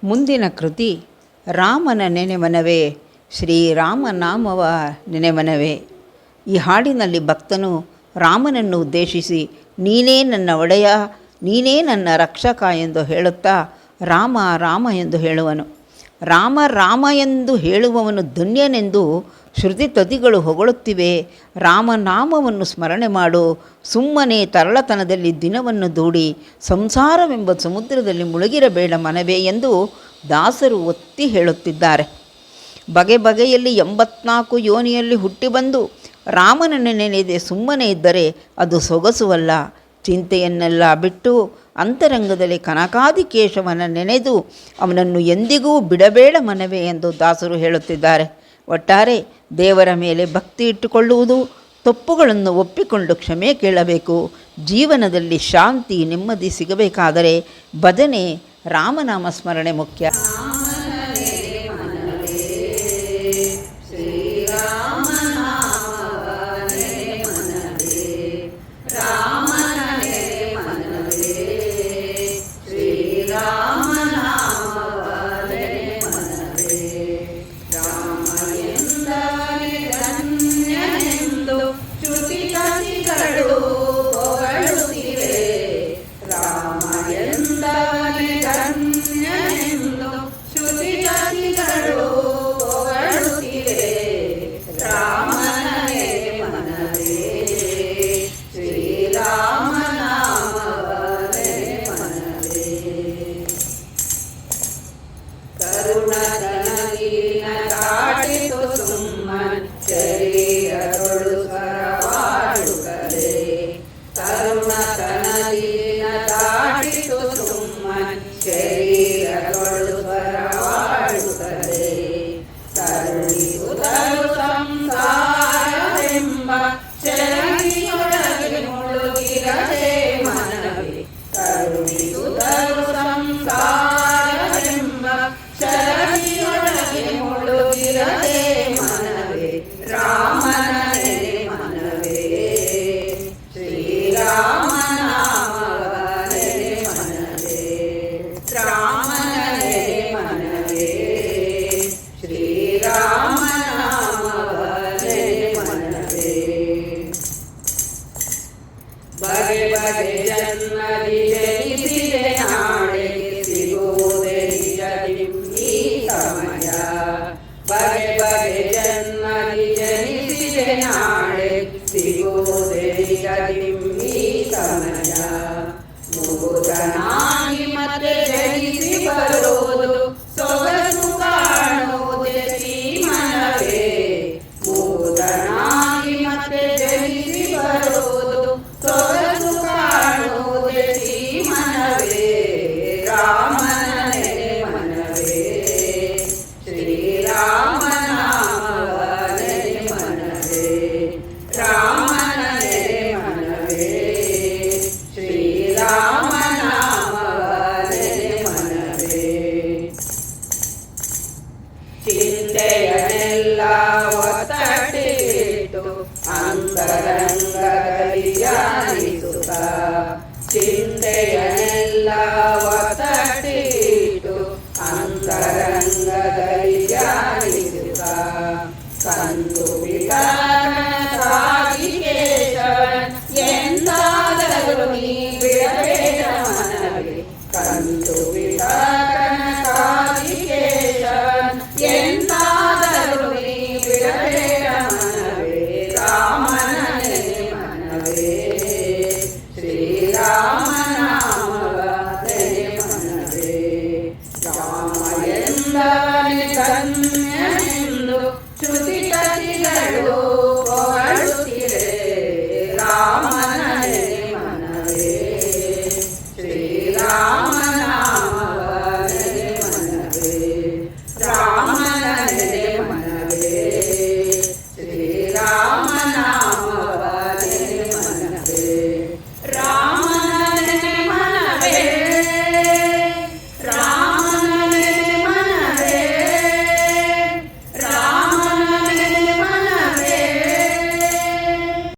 ಮುಂದಿನ ಕೃತಿ ರಾಮನ ನೆನೆಮನವೇ, ಶ್ರೀರಾಮನಾಮವ ನೆನೆಮನವೇ. ಈ ಹಾಡಿನಲ್ಲಿ ಭಕ್ತನು ರಾಮನನ್ನು ಉದ್ದೇಶಿಸಿ ನೀನೇ ನನ್ನ ಒಡೆಯ, ನೀನೇ ನನ್ನ ರಕ್ಷಕ ಎಂದು ಹೇಳುತ್ತಾ ರಾಮ ರಾಮ ಎಂದು ಹೇಳುವನು. ರಾಮ ರಾಮ ಎಂದು ಹೇಳುವವನು ಧನ್ಯನೆಂದು ಶ್ರುತಿ ತದಿಗಳು ಹೊಗಳುತ್ತಿವೆ. ರಾಮನಾಮವನ್ನು ಸ್ಮರಣೆ ಮಾಡು, ಸುಮ್ಮನೆ ತರಳತನದಲ್ಲಿ ದಿನವನ್ನು ದೂಡಿ ಸಂಸಾರವೆಂಬ ಸಮುದ್ರದಲ್ಲಿ ಮುಳುಗಿರಬೇಡ ಮನವೇ ಎಂದು ದಾಸರು ಒತ್ತಿ ಹೇಳುತ್ತಿದ್ದಾರೆ. ಬಗೆ ಬಗೆಯಲ್ಲಿ 84 ಯೋನಿಯಲ್ಲಿ ಹುಟ್ಟಿ ಬಂದು ರಾಮನನ್ನು ನೆನೆಯದೆ ಸುಮ್ಮನೆ ಇದ್ದರೆ ಅದು ಸೊಗಸುವಲ್ಲ. ಚಿಂತೆಯನ್ನೆಲ್ಲ ಬಿಟ್ಟು ಅಂತರಂಗದಲ್ಲಿ ಕನಕಾದಿಕೇಶವನ ನೆನೆದು ಅವನನ್ನು ಎಂದಿಗೂ ಬಿಡಬೇಡ ಮನವೇ ಎಂದು ದಾಸರು ಹೇಳುತ್ತಿದ್ದಾರೆ. ಒಟ್ಟಾರೆ ದೇವರ ಮೇಲೆ ಭಕ್ತಿ ಇಟ್ಟುಕೊಳ್ಳುವುದು, ತಪ್ಪುಗಳನ್ನು ಒಪ್ಪಿಕೊಂಡು ಕ್ಷಮೆ ಕೇಳಬೇಕು. ಜೀವನದಲ್ಲಿ ಶಾಂತಿ ನೆಮ್ಮದಿ ಸಿಗಬೇಕಾದರೆ ಭಜನೆ ರಾಮನಾಮ ಸ್ಮರಣೆ ಮುಖ್ಯ. ಚಿಂತೆಯನ್ನೆಲ್ಲ